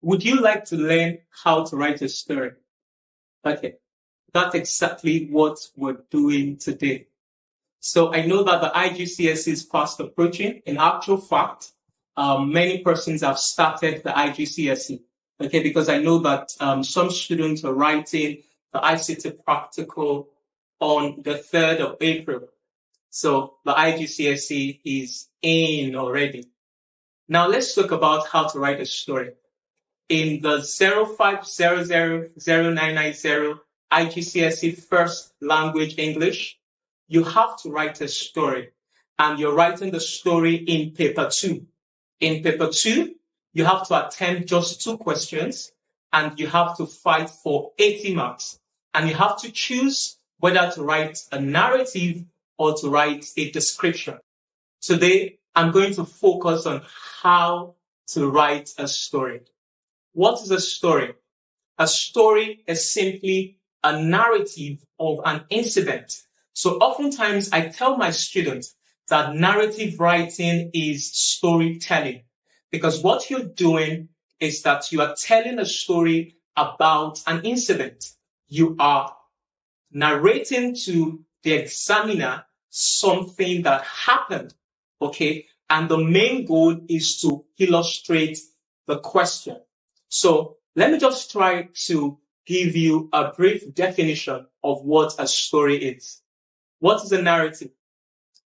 Would you like to learn how to write a story? Okay, that's exactly what we're doing today. So I know that the IGCSE is fast approaching. In actual fact, many persons have started the IGCSE. Okay, because I know that some students are writing the ICT practical on the 3rd of April. So the IGCSE is in already. Now let's talk about how to write a story. In the 05000990 IGCSE First Language English, you have to write a story, and you're writing the story in paper 2. In paper 2, you have to attempt just 2 questions, and you have to fight for 80 marks. And you have to choose whether to write a narrative or to write a description. Today, I'm going to focus on how to write a story. What is a story? A story is simply a narrative of an incident. So oftentimes I tell my students that narrative writing is storytelling, because what you're doing is that you are telling a story about an incident. You are narrating to the examiner something that happened, okay? And the main goal is to illustrate the question. So let me just try to give you a brief definition of what a story is. What is a narrative?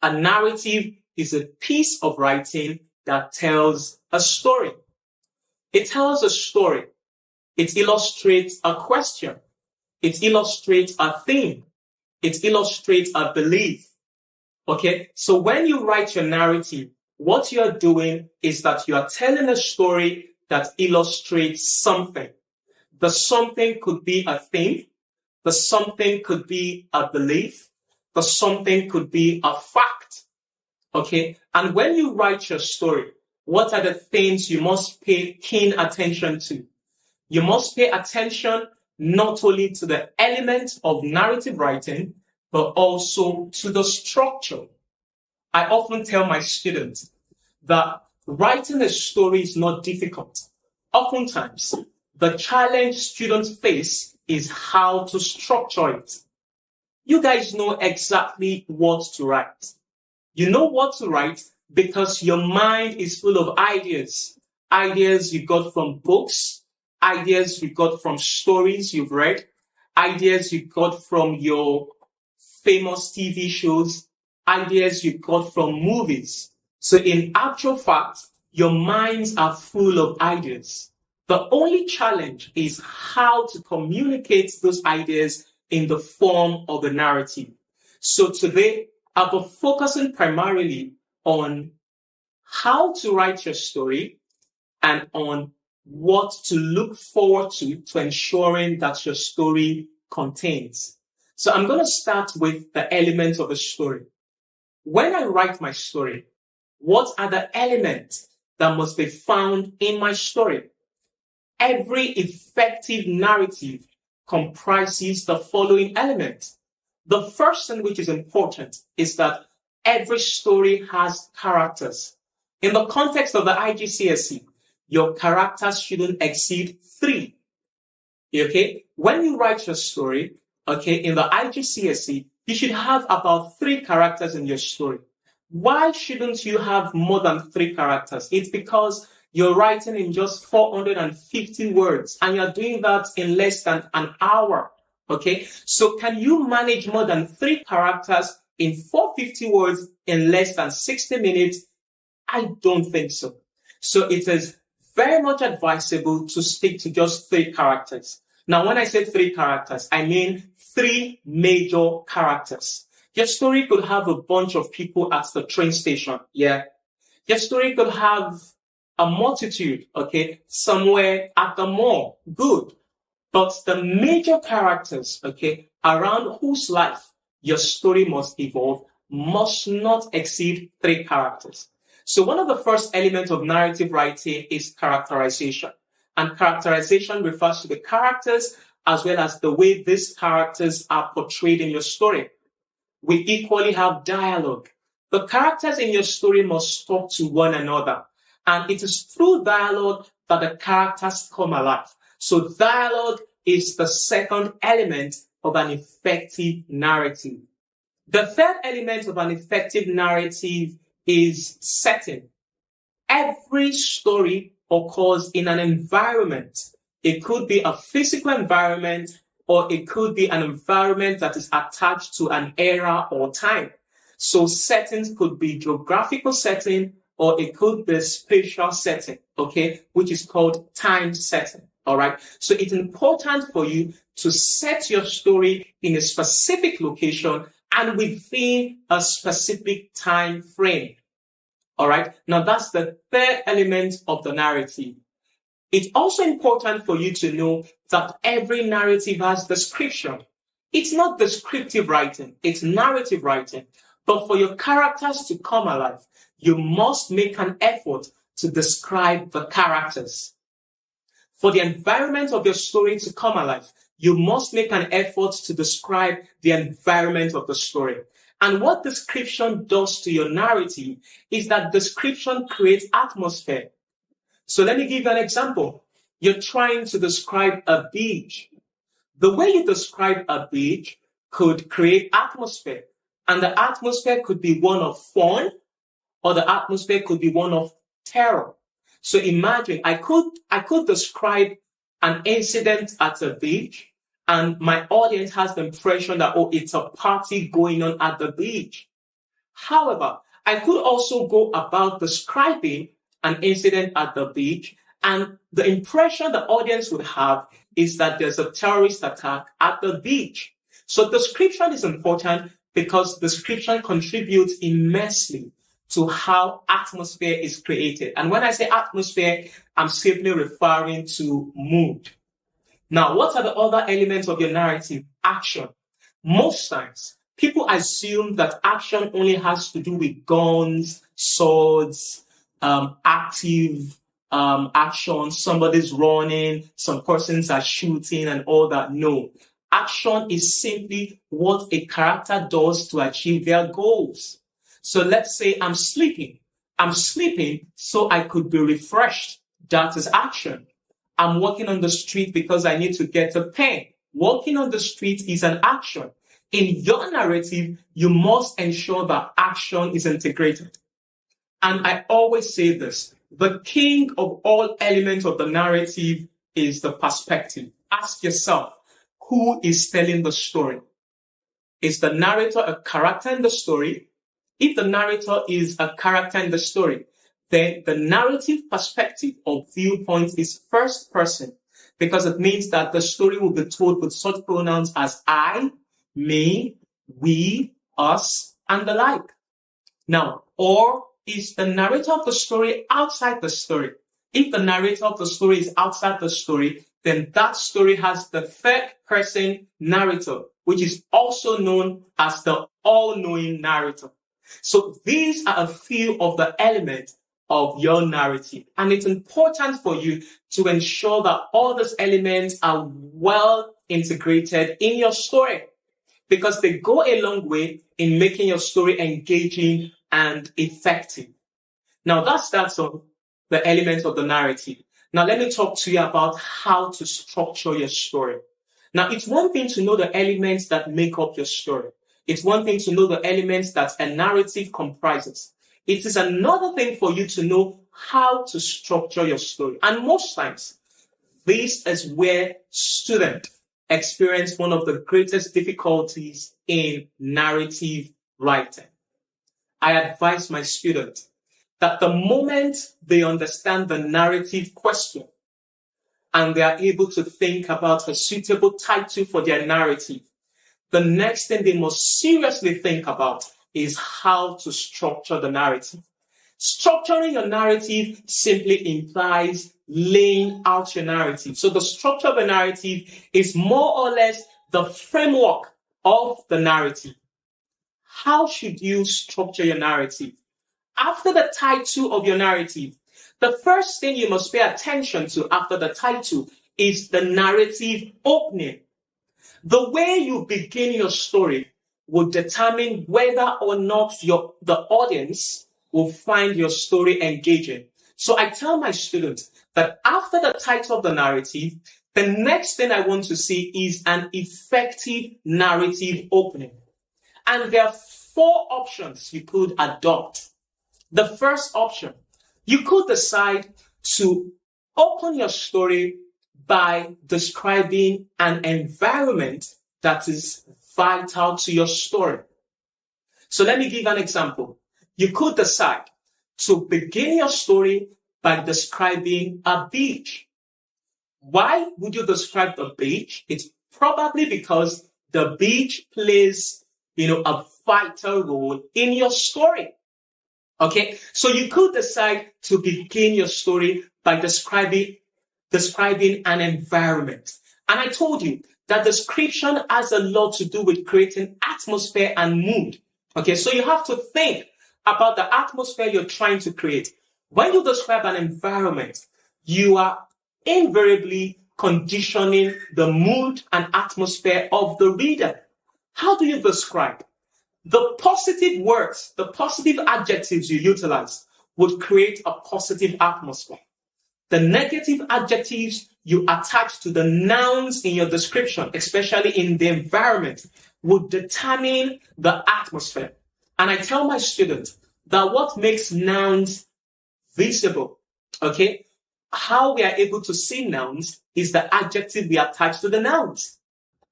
A narrative is a piece of writing that tells a story. It tells a story. It illustrates a question. It illustrates a theme. It illustrates a belief. Okay? So when you write your narrative, what you're doing is that you are telling a story that illustrates something. The something could be a theme. The something could be a belief. The something could be a fact. Okay? And when you write your story, what are the things you must pay keen attention to? You must pay attention not only to the element of narrative writing, but also to the structure. I often tell my students that writing a story is not difficult. Oftentimes, the challenge students face is how to structure it. You guys know exactly what to write. You know what to write because your mind is full of ideas. Ideas you got from books, ideas you got from stories you've read, ideas you got from your famous TV shows, ideas you got from movies. So in actual fact, your minds are full of ideas. The only challenge is how to communicate those ideas in the form of a narrative. So today, I'll be focusing primarily on how to write your story and on what to look forward to ensuring that your story contains. So I'm going to start with the elements of a story. When I write my story, what are the elements that must be found in my story? Every effective narrative comprises the following elements. The first thing which is important is that every story has characters. In the context of the IGCSE, your characters shouldn't exceed 3. Okay? When you write your story, okay, in the IGCSE, you should have about 3 characters in your story. Why shouldn't you have more than 3 characters? It's because you're writing in just 450 words and you're doing that in less than an hour. Okay? So can you manage more than 3 characters in 450 words in less than 60 minutes? I don't think so. So it is very much advisable to stick to just 3 characters. Now, when I say 3 characters, I mean 3 major characters. Your story could have a bunch of people at the train station. Yeah. Your story could have a multitude, okay, somewhere at the mall. Good. But the major characters, okay, around whose life your story must evolve must not exceed 3 characters. So one of the first elements of narrative writing is characterization. And characterization refers to the characters as well as the way these characters are portrayed in your story. We equally have dialogue. The characters in your story must talk to one another. And it is through dialogue that the characters come alive. So dialogue is the second element of an effective narrative. The third element of an effective narrative is setting. Every story occurs in an environment. It could be a physical environment, or it could be an environment that is attached to an era or time. So settings could be geographical setting, or it could be spatial setting, okay, which is called time setting. All right. So it's important for you to set your story in a specific location and within a specific time frame. All right. Now that's the third element of the narrative. It's also important for you to know that every narrative has description. It's not descriptive writing, it's narrative writing. But for your characters to come alive, you must make an effort to describe the characters. For the environment of your story to come alive, you must make an effort to describe the environment of the story. And what description does to your narrative is that description creates atmosphere. So let me give you an example. You're trying to describe a beach. The way you describe a beach could create atmosphere. And the atmosphere could be one of fun, or the atmosphere could be one of terror. So imagine I could describe an incident at a beach, and my audience has the impression that, oh, it's a party going on at the beach. However, I could also go about describing an incident at the beach, and the impression the audience would have is that there's a terrorist attack at the beach. So description is important because description contributes immensely to how atmosphere is created. And when I say atmosphere, I'm simply referring to mood. Now, what are the other elements of your narrative? Action. Most times, people assume that action only has to do with guns, swords, active action, somebody's running, some persons are shooting and all that. No. Action is simply what a character does to achieve their goals. So let's say I'm sleeping. I'm sleeping so I could be refreshed. That is action. I'm walking on the street because I need to get a pen. Walking on the street is an action. In your narrative, you must ensure that action is integrated. And I always say this, the king of all elements of the narrative is the perspective. Ask yourself, who is telling the story? Is the narrator a character in the story? If the narrator is a character in the story, then the narrative perspective or viewpoint is first person, because it means that the story will be told with such pronouns as I, me, we, us, and the like. Now, or is the narrator of the story outside the story? If the narrator of the story is outside the story, then that story has the third person narrator, which is also known as the all-knowing narrator. So these are a few of the elements of your narrative. And it's important for you to ensure that all these elements are well integrated in your story, because they go a long way in making your story engaging and effective. Now that's on the elements of the narrative. Now let me talk to you about how to structure your story. Now it's one thing to know the elements that make up your story. It's one thing to know the elements that a narrative comprises. It is another thing for you to know how to structure your story. And most times, this is where students experience one of the greatest difficulties in narrative writing. I advise my students that the moment they understand the narrative question and they are able to think about a suitable title for their narrative, the next thing they must seriously think about is how to structure the narrative. Structuring your narrative simply implies laying out your narrative. So the structure of a narrative is more or less the framework of the narrative. How should you structure your narrative? After the title of your narrative, the first thing you must pay attention to after the title is the narrative opening. The way you begin your story will determine whether or not the audience will find your story engaging. So I tell my students that after the title of the narrative, the next thing I want to see is an effective narrative opening. And there are 4 options you could adopt. The first option, you could decide to open your story by describing an environment that is vital to your story. So let me give an example. You could decide to begin your story by describing a beach. Why would you describe the beach? It's probably because the beach plays, a vital role in your story. Okay, so you could decide to begin your story by describing an environment. And I told you that description has a lot to do with creating atmosphere and mood. Okay, so you have to think about the atmosphere you're trying to create. When you describe an environment, you are invariably conditioning the mood and atmosphere of the reader. How do you describe? The positive words, the positive adjectives you utilize would create a positive atmosphere. The negative adjectives you attach to the nouns in your description, especially in the environment, would determine the atmosphere. And I tell my students that what makes nouns visible, okay, how we are able to see nouns is the adjective we attach to the nouns.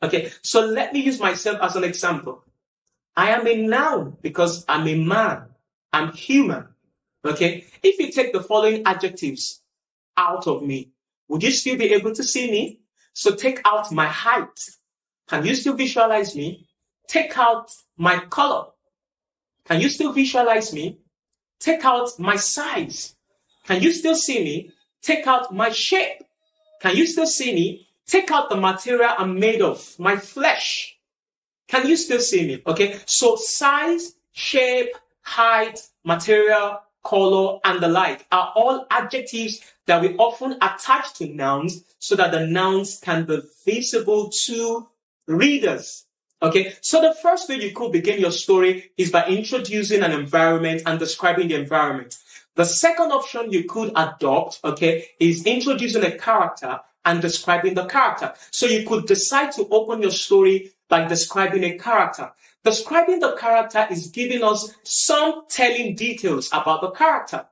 Okay, so let me use myself as an example. I am a noun because I'm a man. I'm human. Okay, if you take the following adjectives out of me, would you still be able to see me? So take out my height. Can you still visualize me? Take out my color. Can you still visualize me? Take out my size. Can you still see me? Take out my shape. Can you still see me? Take out the material I'm made of, my flesh. Can you still see me? Okay, so size, shape, height, material, color, and the like are all adjectives that we often attach to nouns so that the nouns can be visible to readers. Okay, so the first way you could begin your story is by introducing an environment and describing the environment. The second option you could adopt, okay, is introducing a character and describing the character. So you could decide to open your story by describing a character. Describing the character is giving us some telling details about the character.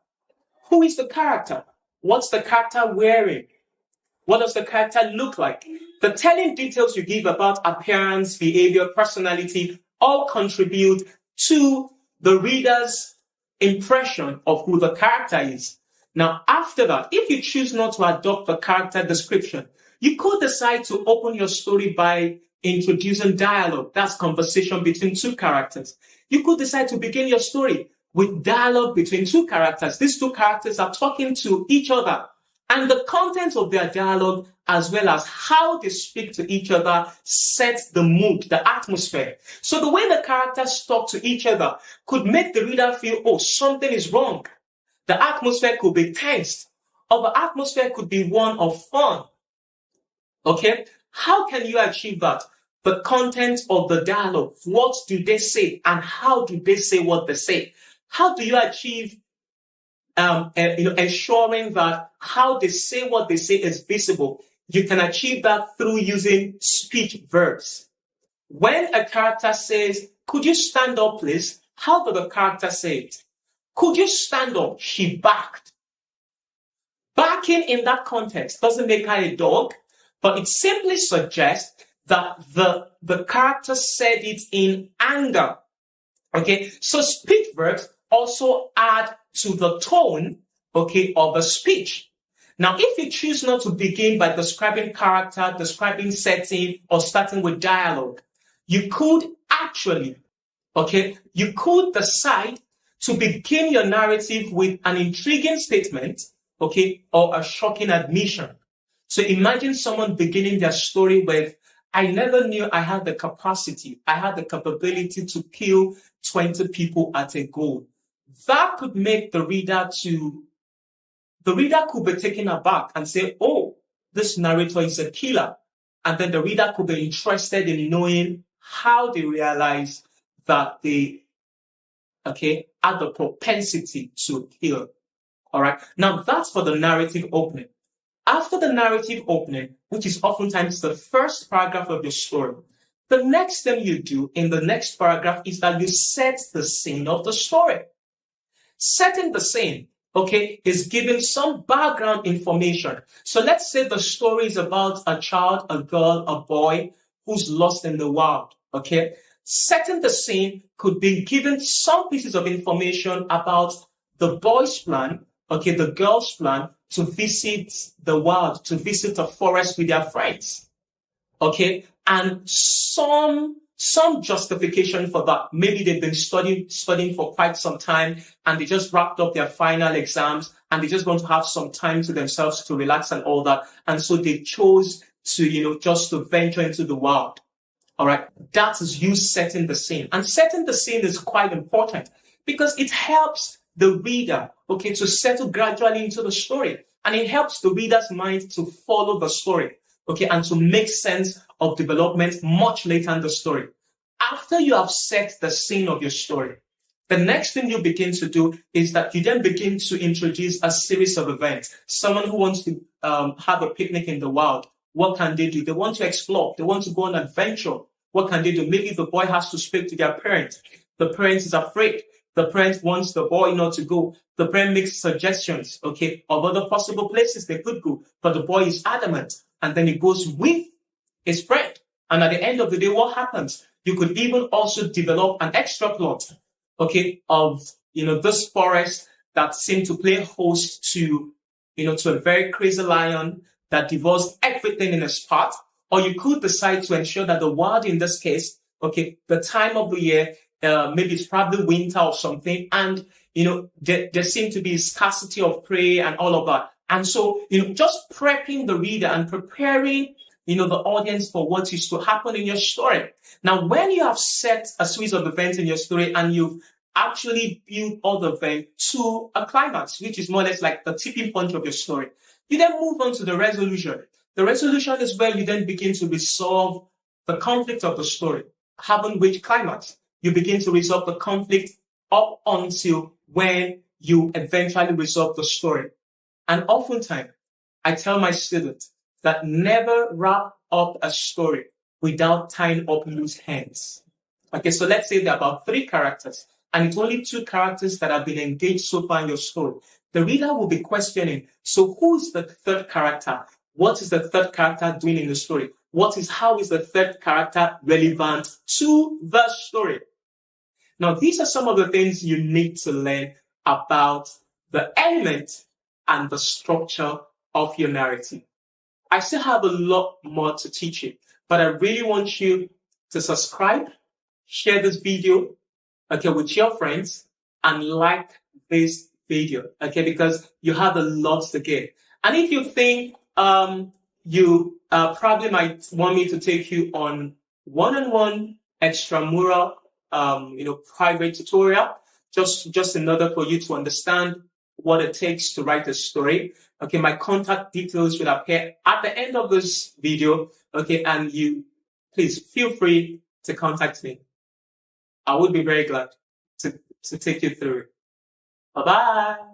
Who is the character? What's the character wearing? What does the character look like? The telling details you give about appearance, behavior, personality all contribute to the reader's impression of who the character is. Now, after that, if you choose not to adopt the character description, you could decide to open your story by introducing dialogue. That's conversation between 2 characters. You could decide to begin your story with dialogue between 2 characters. These 2 characters are talking to each other. And the content of their dialogue, as well as how they speak to each other, sets the mood, the atmosphere. So the way the characters talk to each other could make the reader feel, oh, something is wrong. The atmosphere could be tense, or the atmosphere could be one of fun. Okay? How can you achieve that? The content of the dialogue. What do they say, and how do they say what they say? How do you achieve ensuring that how they say what they say is visible? You can achieve that through using speech verbs. When a character says, could you stand up, please? How do the character say it? Could you stand up? She barked. Barking in that context doesn't make her a dog, but it simply suggests that the character said it in anger. Okay, so speech verbs also add to the tone, okay, of a speech. Now, if you choose not to begin by describing character, describing setting, or starting with dialogue, you could actually, okay, you could decide to begin your narrative with an intriguing statement, okay, or a shocking admission. So imagine someone beginning their story with, I never knew I had the capacity, I had the capability to kill 20 people at a go. That could make the reader could be taken aback and say, oh, this narrator is a killer. And then the reader could be interested in knowing how they realize that they, okay, had the propensity to kill. All right. Now that's for the narrative opening. after the narrative opening, which is oftentimes the first paragraph of your story, the next thing you do in the next paragraph is that you set the scene of the story. Setting the scene, okay, is giving some background information. So let's say the story is about a child, a girl, a boy who's lost in the wild, okay? Setting the scene could be giving some pieces of information about the boy's plan, okay, the girl's plan to visit the wild, to visit a forest with their friends, okay? And some justification for that. Maybe they've been studying for quite some time and they just wrapped up their final exams and they just want to have some time to themselves to relax and all that. And so they chose to, just to venture into the wild. All right. That is you setting the scene. And setting the scene is quite important because it helps the reader, okay, to settle gradually into the story. And it helps the reader's mind to follow the story, okay, and to make sense of development much later in the story. After you have set the scene of your story, the next thing you begin to do is that you then begin to introduce a series of events. Someone who wants to have a picnic in the wild, what can they do? They want to explore. They want to go on an adventure. What can they do? Maybe the boy has to speak to their parent. The parent is afraid. The parent wants the boy not to go. The parent makes suggestions, okay, of other possible places they could go, but the boy is adamant. And then he goes with his friend. And at the end of the day, what happens? You could even also develop an extra plot, okay, of, this forest that seemed to play host to, to a very crazy lion that devours everything in its path. Or you could decide to ensure that the wild, in this case, okay, the time of the year, maybe it's probably winter or something. And, there seemed to be scarcity of prey and all of that. And so, just prepping the reader and preparing, the audience for what is to happen in your story. Now, when you have set a series of events in your story and you've actually built all the events to a climax, which is more or less like the tipping point of your story, you then move on to the resolution. The resolution is where you then begin to resolve the conflict of the story. Having reached climax, you begin to resolve the conflict up until when you eventually resolve the story. And oftentimes, I tell my students that never wrap up a story without tying up loose ends. Okay, so let's say there are about 3 characters, and it's only 2 characters that have been engaged so far in your story. The reader will be questioning, so who is the 3rd character? What is the 3rd character doing in the story? How is the 3rd character relevant to the story? Now, these are some of the things you need to learn about the element and the structure of your narrative. I still have a lot more to teach you, but I really want you to subscribe, share this video, okay, with your friends, and like this video, okay, because you have a lot to get. And if you think you probably might want me to take you on one-on-one extramural, private tutorial, just in order for you to understand what it takes to write a story. Okay, my contact details will appear at the end of this video. Okay, and you please feel free to contact me. I would be very glad to take you through it. Bye-bye.